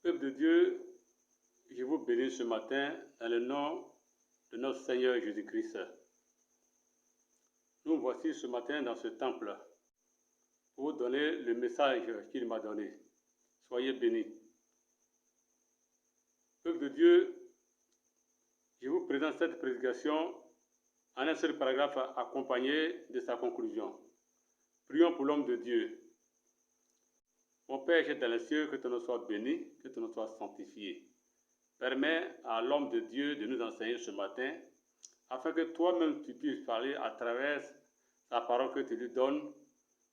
Peuple de Dieu, je vous bénis ce matin dans le nom de notre Seigneur Jésus-Christ. Nous voici ce matin dans ce temple pour vous donner le message qu'il m'a donné. Soyez bénis. Peuple de Dieu, je vous présente cette prédication en un seul paragraphe accompagné de sa conclusion. Prions pour l'homme de Dieu. Mon Père qui est dans les cieux, que ton nom soit béni, que ton nom soit sanctifié. Permets à l'homme de Dieu de nous enseigner ce matin, afin que toi-même tu puisses parler à travers la parole que tu lui donnes,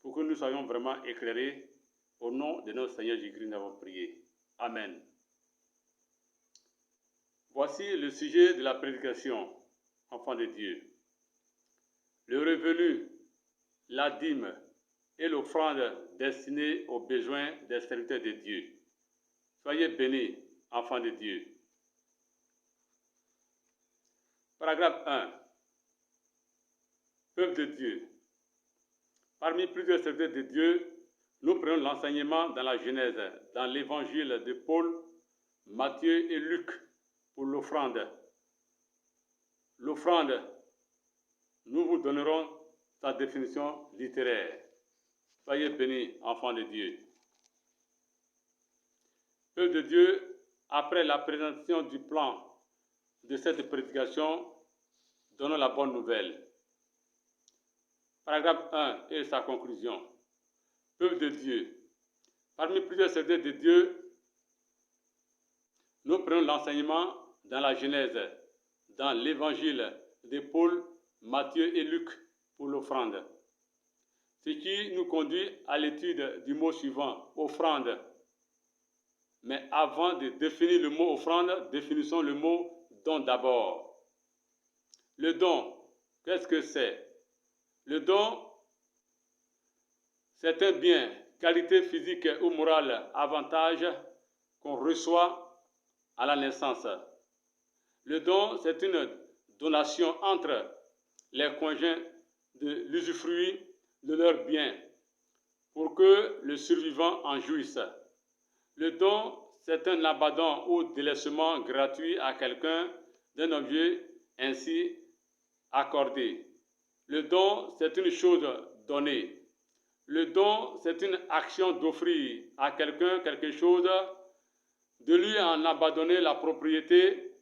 pour que nous soyons vraiment éclairés. Au nom de notre Seigneur Jésus-Christ, nous avons prié. Amen. Voici le sujet de la prédication, enfants de Dieu. Le revenu, la dîme et l'offrande destinée aux besoins des serviteurs de Dieu. Soyez bénis, enfants de Dieu. Paragraphe 1. Peuple de Dieu. Parmi plusieurs serviteurs de Dieu, nous prenons l'enseignement dans la Genèse, dans l'évangile de Paul, Matthieu et Luc pour l'offrande. L'offrande, nous vous donnerons sa définition littéraire. Soyez bénis, enfants de Dieu. Peuple de Dieu, après la présentation du plan de cette prédication, donnons la bonne nouvelle. Paragraphe 1 et sa conclusion. Peuple de Dieu. Parmi plusieurs serviteurs de Dieu, nous prenons l'enseignement dans la Genèse, dans l'évangile de Paul, Matthieu et Luc pour l'offrande. Ce qui nous conduit à l'étude du mot suivant, offrande. Mais avant de définir le mot offrande, définissons le mot don d'abord. Le don, qu'est-ce que c'est? Le don, c'est un bien, qualité physique ou morale, avantage qu'on reçoit à la naissance. Le don, c'est une donation entre les conjoints de l'usufruit de leurs biens pour que le survivant en jouisse. Le don, c'est un abandon ou délaissement gratuit à quelqu'un d'un objet ainsi accordé. Le don, c'est une chose donnée. Le don, c'est une action d'offrir à quelqu'un quelque chose, de lui en abandonner la propriété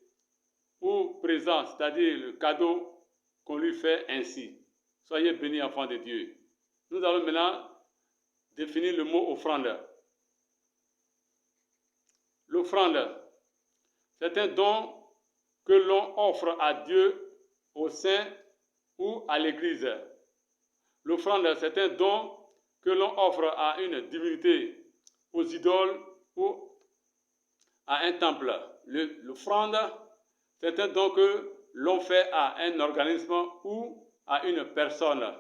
ou présent, c'est-à-dire le cadeau qu'on lui fait ainsi. Soyez bénis, enfants de Dieu. Nous allons maintenant définir le mot offrande. L'offrande, c'est un don que l'on offre à Dieu, aux saints ou à l'Église. L'offrande, c'est un don que l'on offre à une divinité, aux idoles ou à un temple. L'offrande, c'est un don que l'on fait à un organisme ou à une personne.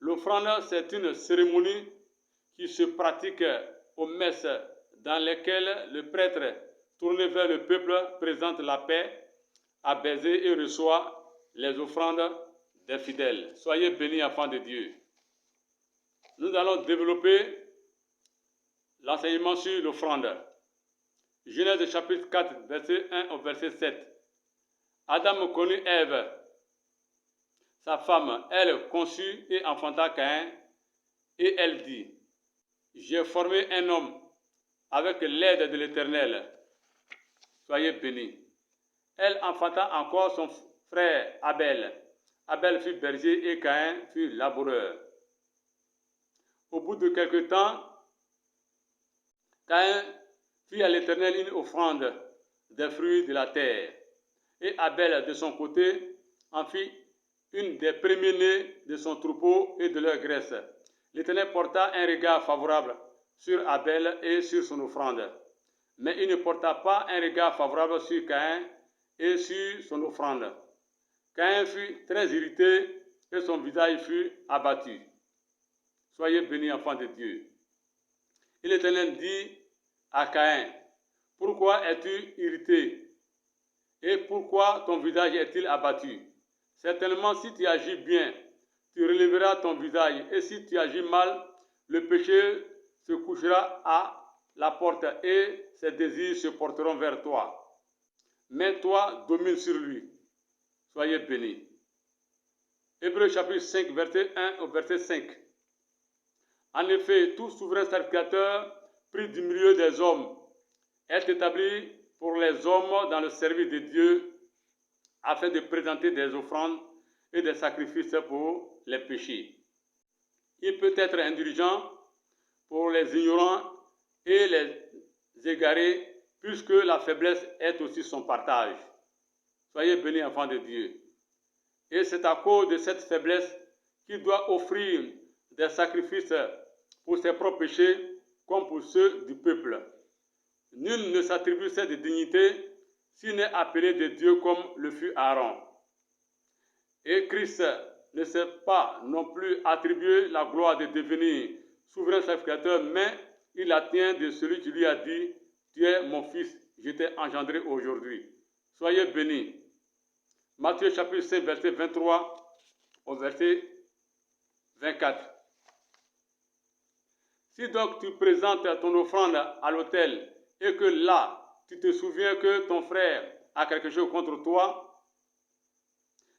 L'offrande, c'est une cérémonie qui se pratique aux messes dans lesquelles le prêtre, tourné vers le peuple, présente la paix, apaisé et reçoit les offrandes des fidèles. Soyez bénis, enfants de Dieu. Nous allons développer l'enseignement sur l'offrande. Genèse chapitre 4, verset 1 au verset 7. Adam connut Ève, sa femme. Elle conçut et enfanta Caïn, et elle dit, « J'ai formé un homme avec l'aide de l'Éternel. » Soyez bénis. Elle enfanta encore son frère Abel. Abel fut berger et Caïn fut laboureur. Au bout de quelque temps, Caïn fit à l'Éternel une offrande des fruits de la terre. Et Abel, de son côté, en fit une des premiers-nés de son troupeau et de leur graisse. L'Éternel porta un regard favorable sur Abel et sur son offrande. Mais il ne porta pas un regard favorable sur Caïn et sur son offrande. Caïn fut très irrité et son visage fut abattu. Soyez bénis, enfants de Dieu. Et l'Éternel dit à Caïn, « Pourquoi es-tu irrité? Et pourquoi ton visage est-il abattu? Certainement, si tu agis bien, tu relèveras ton visage, et si tu agis mal, le péché se couchera à la porte et ses désirs se porteront vers toi. Mais toi, domine sur lui. Soyez bénis. Hébreux chapitre 5, verset 1 au verset 5. En effet, tout souverain sacrificateur pris du milieu des hommes est établi pour les hommes dans le service de Dieu afin de présenter des offrandes et des sacrifices pour les péchés. Il peut être indulgent pour les ignorants et les égarés, puisque la faiblesse est aussi son partage. Soyez bénis, enfants de Dieu. Et c'est à cause de cette faiblesse qu'il doit offrir des sacrifices pour ses propres péchés comme pour ceux du peuple. Nul ne s'attribue cette dignité s'il n'est appelé de Dieu comme le fut Aaron. Et Christ ne s'est pas non plus attribué la gloire de devenir souverain sacrificateur, mais il la tient de celui qui lui a dit « Tu es mon fils, je t'ai engendré aujourd'hui. » Soyez bénis. Matthieu chapitre 5, verset 23 au verset 24. Si donc tu présentes ton offrande à l'autel et que là, tu te souviens que ton frère a quelque chose contre toi,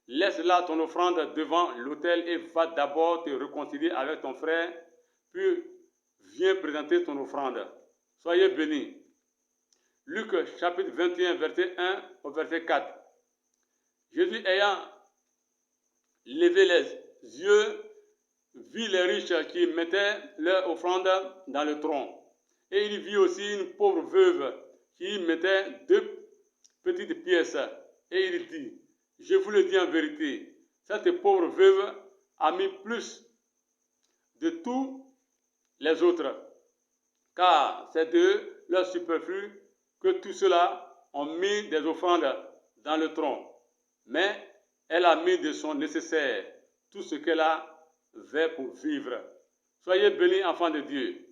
laisse là ton offrande devant l'autel et va d'abord te réconcilier avec ton frère, puis viens présenter ton offrande. Soyez bénis. Luc chapitre 21, verset 1 au verset 4. Jésus ayant levé les yeux, vit les riches qui mettaient leur offrande dans le tronc. Et il vit aussi une pauvre veuve qui mettait 2 petites pièces. Et il dit, je vous le dis en vérité, cette pauvre veuve a mis plus de tous les autres, car c'est de leur superflu que tous ceux-là ont mis des offrandes dans le tronc. Mais elle a mis de son nécessaire tout ce qu'elle avait pour vivre. Soyez bénis, enfants de Dieu.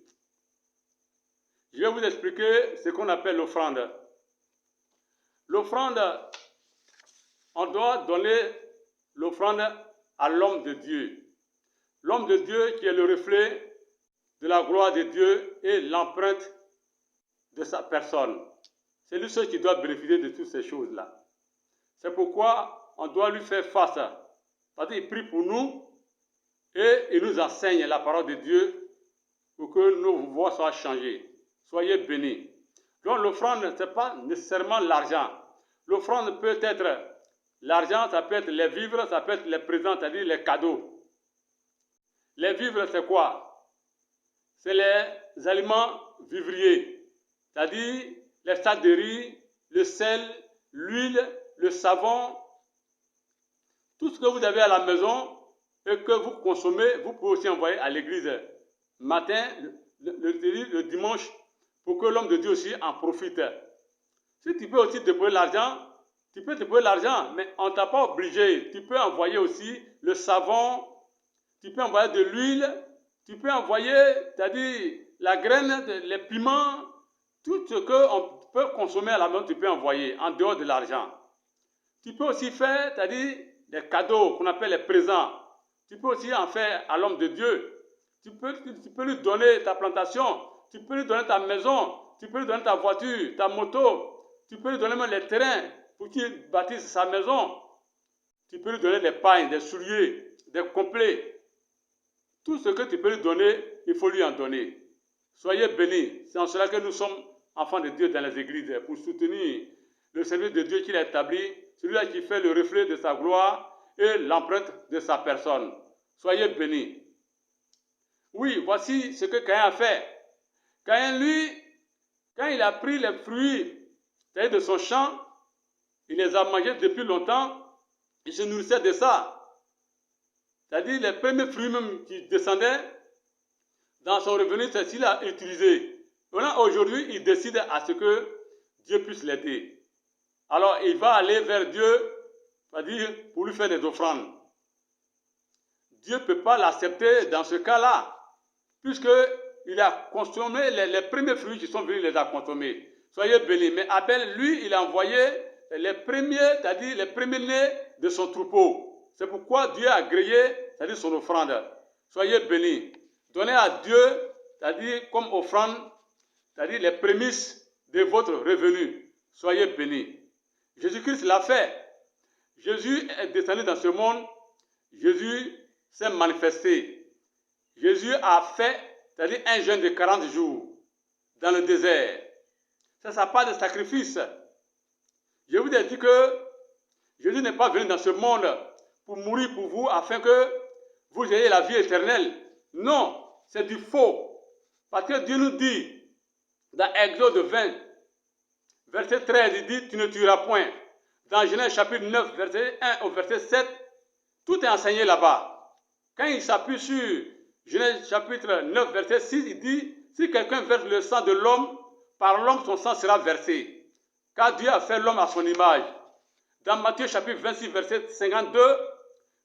Je vais vous expliquer ce qu'on appelle l'offrande. L'offrande, on doit donner l'offrande à l'homme de Dieu. L'homme de Dieu qui est le reflet de la gloire de Dieu et l'empreinte de sa personne. C'est lui seul qui doit bénéficier de toutes ces choses-là. C'est pourquoi on doit lui faire face. Parce qu'il prie pour nous et il nous enseigne la parole de Dieu pour que nos voix soient changées. Soyez bénis. Donc l'offrande, ce n'est pas nécessairement l'argent. L'offrande peut être l'argent, ça peut être les vivres, ça peut être les présents, c'est-à-dire les cadeaux. Les vivres, c'est quoi? C'est les aliments vivriers, c'est-à-dire les sacs de riz, le sel, l'huile, le savon. Tout ce que vous avez à la maison et que vous consommez, vous pouvez aussi envoyer à l'église matin, le dimanche, pour que l'homme de Dieu aussi en profite. Si tu peux aussi déposer l'argent, tu peux déposer l'argent, mais on ne t'a pas obligé. Tu peux envoyer aussi le savon, tu peux envoyer de l'huile, tu peux envoyer, c'est-à-dire la graine, les piments, tout ce qu'on peut consommer à la maison, tu peux envoyer en dehors de l'argent. Tu peux aussi faire, c'est-à-dire des cadeaux qu'on appelle les présents. Tu peux aussi en faire à l'homme de Dieu. Tu peux lui donner ta plantation, tu peux lui donner ta maison, tu peux lui donner ta voiture, ta moto, tu peux lui donner même les terrains pour qu'il bâtisse sa maison. Tu peux lui donner des pagnes, des souliers, des complets. Tout ce que tu peux lui donner, il faut lui en donner. Soyez bénis. C'est en cela que nous sommes enfants de Dieu dans les églises, pour soutenir le service de Dieu qu'il a établi, celui-là qui fait le reflet de sa gloire et l'empreinte de sa personne. Soyez bénis. Oui, voici ce que Caïn a fait. Caïn, lui, quand il a pris les fruits de son champ, il les a mangés depuis longtemps, il se nourrissait de ça. C'est-à-dire les premiers fruits même qui descendaient dans son revenu, c'est ce qu'il a utilisé. Maintenant, aujourd'hui, il décide à ce que Dieu puisse l'aider. Alors, il va aller vers Dieu, c'est-à-dire pour lui faire des offrandes. Dieu ne peut pas l'accepter dans ce cas-là, puisqu'il a consommé les premiers fruits qui sont venus, il les a consommés. Soyez bénis. Mais Abel, lui, il a envoyé les premiers, c'est-à-dire les premiers-nés de son troupeau. C'est pourquoi Dieu a grillé, c'est-à-dire son offrande. Soyez bénis. Donnez à Dieu, c'est-à-dire comme offrande, c'est-à-dire les prémices de votre revenu. Soyez bénis. Jésus-Christ l'a fait. Jésus est descendu dans ce monde. Jésus s'est manifesté. Jésus a fait, c'est-à-dire un jeûne de 40 jours dans le désert. Ça n'a pas de sacrifice. Je vous ai dit que Jésus n'est pas venu dans ce monde pour mourir pour vous afin que vous ayez la vie éternelle. Non, c'est du faux. Parce que Dieu nous dit dans Exode 20, verset 13, il dit « Tu ne tueras point ». Dans Genèse chapitre 9, verset 1 au verset 7, tout est enseigné là-bas. Quand il s'appuie sur Genèse chapitre 9, verset 6, il dit « Si quelqu'un verse le sang de l'homme, par l'homme son sang sera versé. Car Dieu a fait l'homme à son image. » Dans Matthieu chapitre 26, verset 52,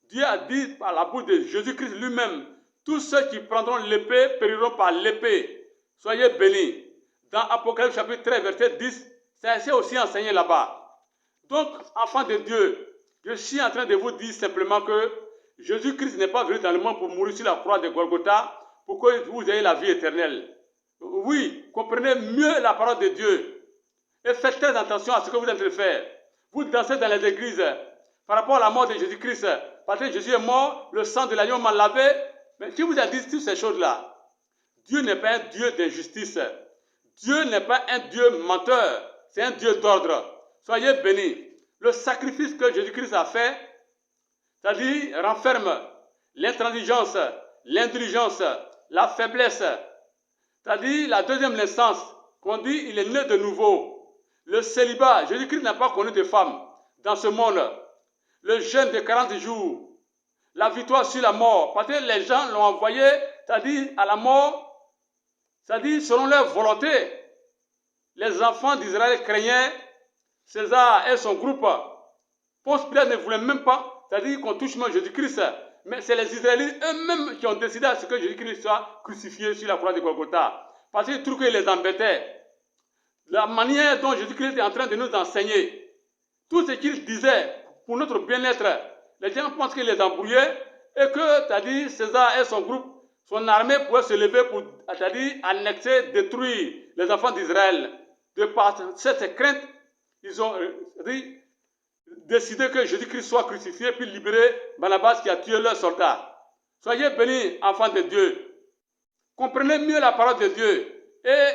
Dieu a dit par la bouche de Jésus-Christ lui-même, « Tous ceux qui prendront l'épée périront par l'épée. Soyez bénis. » Dans Apocalypse chapitre 13, verset 10, c'est aussi enseigné là-bas. Donc, enfants de Dieu, je suis en train de vous dire simplement que Jésus-Christ n'est pas venu dans le monde pour mourir sur la croix de Golgotha pour que vous ayez la vie éternelle. Oui, comprenez mieux la parole de Dieu et faites très attention à ce que vous êtes en train de faire. Vous dansez dans les églises par rapport à la mort de Jésus-Christ. Parce que Jésus est mort, le sang de l'agneau m'a lavé. Mais qui vous a dit toutes ces choses-là? Dieu n'est pas un Dieu d'injustice. Dieu n'est pas un Dieu menteur. C'est un Dieu d'ordre. Soyez bénis. Le sacrifice que Jésus-Christ a fait, c'est-à-dire renferme l'intransigeance, l'indulgence, la faiblesse. C'est-à-dire la deuxième naissance, qu'on dit il est né de nouveau. Le célibat, Jésus-Christ n'a pas connu de femme dans ce monde. Le jeûne de 40 jours, la victoire sur la mort, parce que les gens l'ont envoyé, c'est-à-dire à la mort, c'est-à-dire selon leur volonté. Les enfants d'Israël craignaient César et son groupe. Ponce Pilate ne voulait même pas, c'est-à-dire qu'on touche même Jésus-Christ. Mais c'est les Israélites eux-mêmes qui ont décidé à ce que Jésus-Christ soit crucifié sur la croix de Golgotha. Parce qu'ils trouvaient qu'il les embêtait. La manière dont Jésus-Christ est en train de nous enseigner, tout ce qu'il disait pour notre bien-être, les gens pensent qu'il les embrouillait et que, c'est-à-dire, César et son groupe, son armée pouvait se lever pour, c'est-à-dire, annexer, détruire les enfants d'Israël. De par cette crainte, ils ont décidé que Jésus-Christ soit crucifié puis libérer Barnabas qui a tué leurs soldats. Soyez bénis, enfants de Dieu. Comprenez mieux la parole de Dieu et,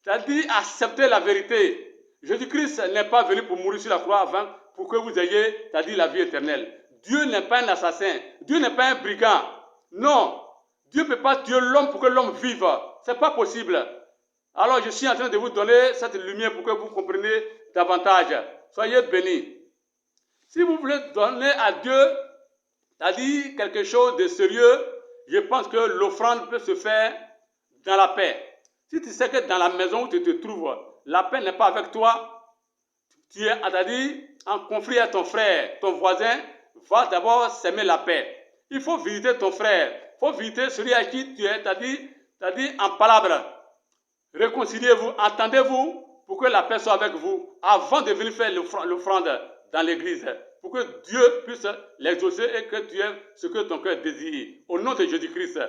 c'est-à-dire, acceptez la vérité. Jésus-Christ n'est pas venu pour mourir sur la croix avant pour que vous ayez, c'est-à-dire, la vie éternelle. Dieu n'est pas un assassin. Dieu n'est pas un brigand. Non. Dieu ne peut pas tuer l'homme pour que l'homme vive. Ce n'est pas possible. Alors, je suis en train de vous donner cette lumière pour que vous compreniez davantage. Soyez bénis. Si vous voulez donner à Dieu, c'est-à-dire quelque chose de sérieux, je pense que l'offrande peut se faire dans la paix. Si tu sais que dans la maison où tu te trouves, la paix n'est pas avec toi, tu es, c'est-à-dire, en conflit à ton frère, ton voisin, va d'abord s'aimer la paix. Il faut visiter ton frère, il faut visiter celui à qui tu es, c'est-à-dire en palabre. Réconciliez-vous, entendez-vous pour que la paix soit avec vous avant de venir faire l'offrande dans l'église. Pour que Dieu puisse l'exaucer et que tu aies ce que ton cœur désire. Au nom de Jésus-Christ,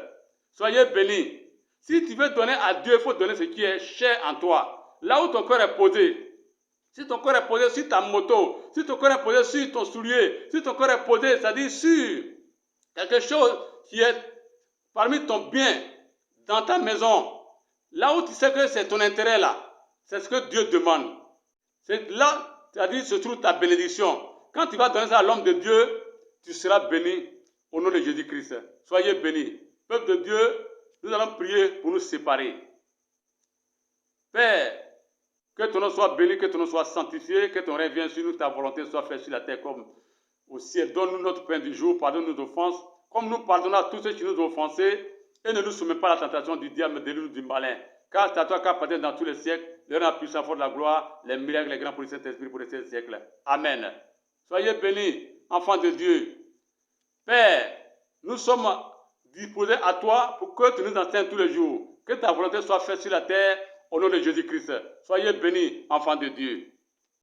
soyez bénis. Si tu veux donner à Dieu, il faut donner ce qui est cher en toi. Là où ton cœur est posé. Si ton cœur est posé sur ta moto, si ton cœur est posé sur ton soulier, si ton cœur est posé, c'est-à-dire sur quelque chose qui est parmi ton bien, dans ta maison, là où tu sais que c'est ton intérêt là, c'est ce que Dieu demande. C'est là, c'est-à-dire, se trouve ta bénédiction. Quand tu vas donner ça à l'homme de Dieu, tu seras béni au nom de Jésus-Christ. Soyez bénis. Peuple de Dieu, nous allons prier pour nous séparer. Père, que ton nom soit béni, que ton nom soit sanctifié, que ton règne vienne sur nous, ta volonté soit faite sur la terre comme au ciel. Donne-nous notre pain du jour, pardonne nos offenses, comme nous pardonnons à tous ceux qui nous ont offensés, et ne nous soumets pas à la tentation du diable, mais délivre-nous du malin. Car c'est à toi qu'appartient dans tous les siècles, le rang puissant, fort de la gloire, les miracles, les grands pour le Saint-Esprit pour les siècles. Amen. Soyez bénis, enfants de Dieu. Père, nous sommes disposés à toi pour que tu nous enseignes tous les jours. Que ta volonté soit faite sur la terre au nom de Jésus-Christ. Soyez bénis, enfants de Dieu.